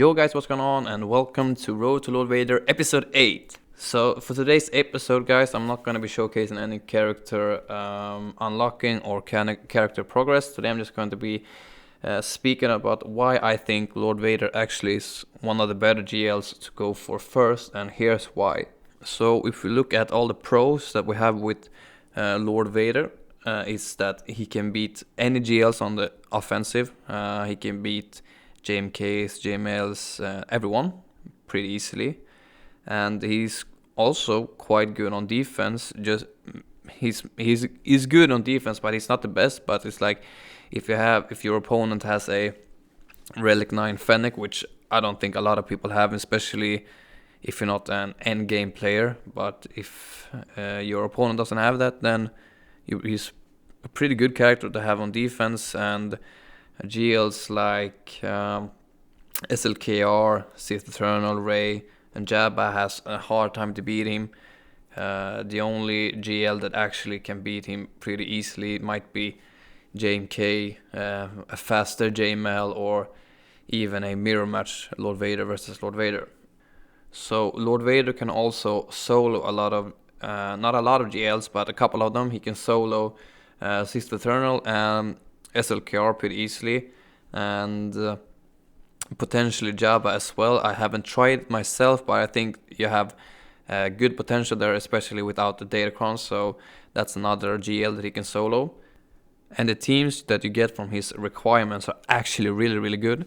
Yo guys, what's going on, and welcome to Road to Lord Vader episode 8. So for today's episode guys, I'm not going to be showcasing any character unlocking or character progress. Today I'm just going to be speaking about why I think Lord Vader actually is one of the better GLs to go for first, and here's why. So if we look at all the pros that we have with Lord Vader, is that he can beat any GLs on the offensive. He can beat JMKs, JMLs, everyone pretty easily, and he's also quite good on defense. Just he's good on defense, but he's not the best. But it's like if your opponent has a Relic 9 Fennec, which I don't think a lot of people have, especially if you're not an end game player. But if your opponent doesn't have that, then he's a pretty good character to have on defense. And GLs like SLKR, Sith Eternal, Rey, and Jabba has a hard time to beat him. The only GL that actually can beat him pretty easily might be JMK, a faster JML, or even a mirror match, Lord Vader versus Lord Vader. So Lord Vader can also solo a lot of, not a lot of GLs, but a couple of them. He can solo Sith Eternal and SLKR pretty easily, and potentially Jabba as well. I haven't tried it myself, but I think you have good potential there, especially without the Datacron, so that's another GL that he can solo. And the teams that you get from his requirements are actually really good.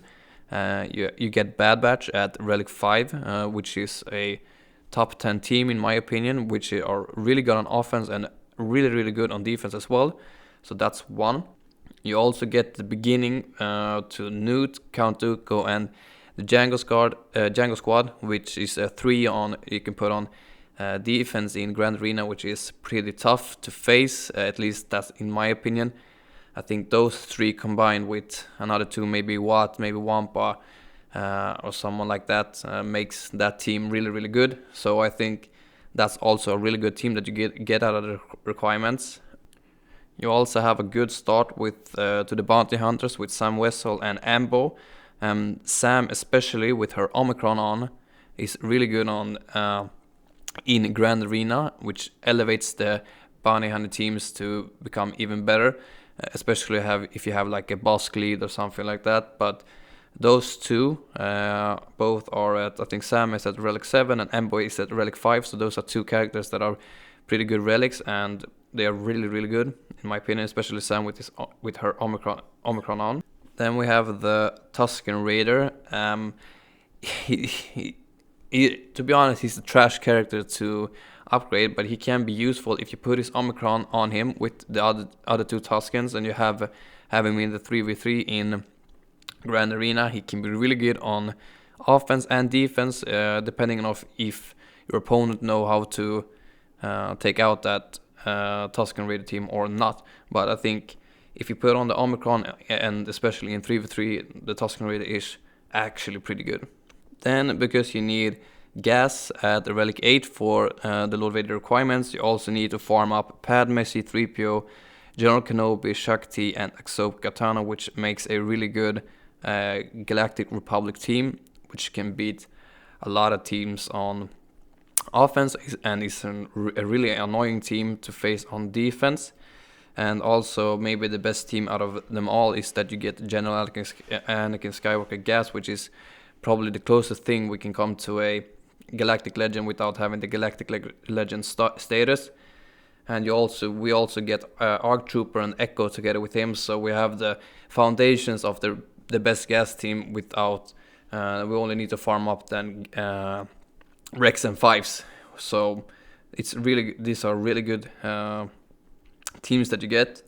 You get Bad Batch at Relic 5, which is a top 10 team in my opinion, which are really good on offense and really good on defense as well. So that's one. You also get the beginning to Newt, Count Dooku, and the Django Squad, which is a 3 on. You can put on defense in Grand Arena, which is pretty tough to face. At least that's in my opinion. I think those 3 combined with another 2, maybe Watt, maybe Wampa, or someone like that, makes that team really good. So I think that's also a really good team that you get out of the requirements. You also have a good start with to the bounty hunters with Sam Wessel and Ambo. Sam, especially with her Omicron on, is really good on in Grand Arena, which elevates the bounty hunter teams to become even better, especially if you have like a boss lead or something like that. But those 2 both are at, I think Sam is at Relic 7 and Ambo is at Relic 5, so those are 2 characters that are pretty good relics, and they are really good in my opinion, especially Sam with her Omicron on. Then we have the Tusken Raider. He, to be honest, he's a trash character to upgrade, but he can be useful if you put his Omicron on him with the other 2 Tuskens, and you have him in the 3v3 in Grand Arena. He can be really good on offense and defense, depending on if your opponent know how to take out that Tusken Raider team or not. But I think if you put on the Omicron, and especially in 3v3, the Tusken Raider is actually pretty good. Then, because you need gas at the Relic 8 for the Lord Vader requirements, you also need to farm up Padme, C-3PO, General Kenobi, Shakti, and Ahsoka Tano, which makes a really good Galactic Republic team, which can beat a lot of teams on offense, and is a really annoying team to face on defense. And also maybe the best team out of them all is that you get General Anakin Skywalker gas, which is probably the closest thing we can come to a Galactic Legend without having the Galactic Legend status. And we also get ARC Trooper and Echo together with him, so we have the foundations of the best gas team without we only need to farm up then Rex and 5s. So these are really good teams that you get.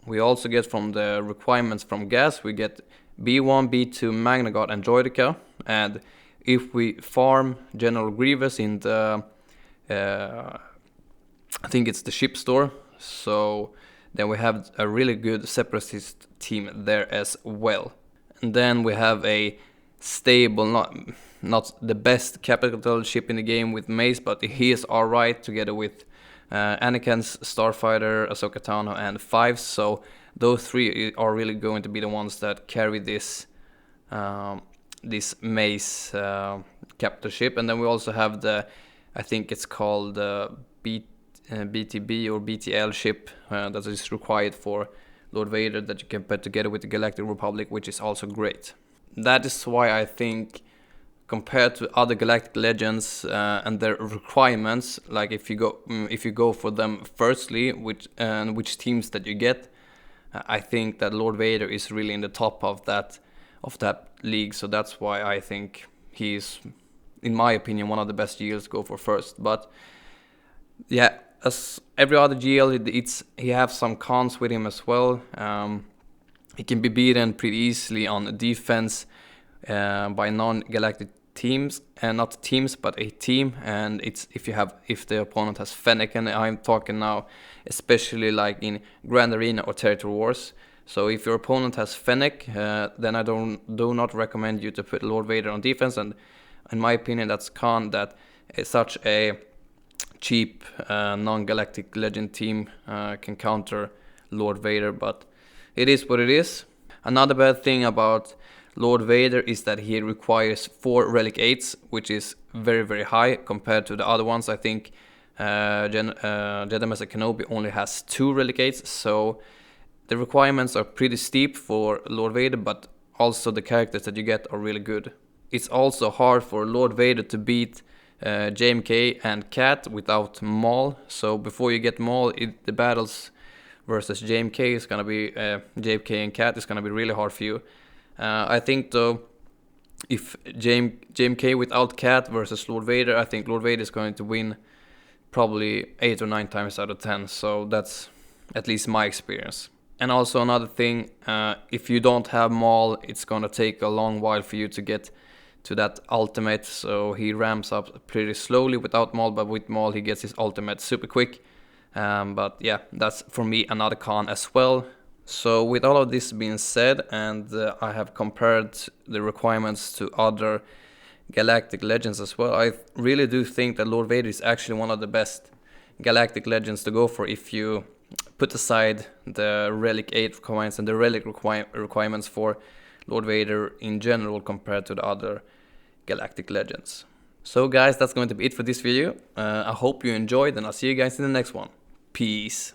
We also get from the requirements from gas, we get B1, B2, Magna Guard, and Droideka. And if we farm General Grievous in the I think it's the ship store, so then we have a really good separatist team there as well. And then we have a stable, not the best capital ship in the game with Mace, but he is alright together with Anakin's Starfighter, Ahsoka Tano, and 5. So those 3 are really going to be the ones that carry this this Mace captor ship, and then we also have the, I think it's called BTB or BTL ship that is required for Lord Vader, that you can put together with the Galactic Republic, which is also great. That is why I think, compared to other Galactic Legends and their requirements, like if you go for them firstly, which teams that you get, I think that Lord Vader is really in the top of that league. So that's why I think he's, in my opinion, one of the best GLs to go for first. But yeah, as every other GL, he has some cons with him as well. He can be beaten pretty easily on defense by non-galactic teams, and not teams but a team. And it's if the opponent has Fennec, and I'm talking now especially like in Grand Arena or Territory Wars. So if your opponent has Fennec, then I do not recommend you to put Lord Vader on defense. And in my opinion, that's con that such a cheap non-galactic legend team can counter Lord Vader. But it is what it is. Another bad thing about Lord Vader is that he requires 4 Relic 8s, which is very, very high compared to the other ones. I think Jedi Master Kenobi only has 2 Relic 8s, so the requirements are pretty steep for Lord Vader, but also the characters that you get are really good. It's also hard for Lord Vader to beat JMK and Cat without Maul, so before you get Maul, the battles versus JMK is gonna be JMK and Cat is gonna be really hard for you. I think though, if JMK without Cat versus Lord Vader, I think Lord Vader is going to win probably 8 or 9 times out of 10. So that's at least my experience. And also another thing, if you don't have Maul, it's gonna take a long while for you to get to that ultimate. So he ramps up pretty slowly without Maul, but with Maul he gets his ultimate super quick. But yeah, that's for me another con as well. So with all of this being said, and I have compared the requirements to other Galactic Legends as well, I really do think that Lord Vader is actually one of the best Galactic Legends to go for if you put aside the Relic 8 requirements and the Relic requirements for Lord Vader in general compared to the other Galactic Legends. So guys, that's going to be it for this video. I hope you enjoyed, and I'll see you guys in the next one. Peace.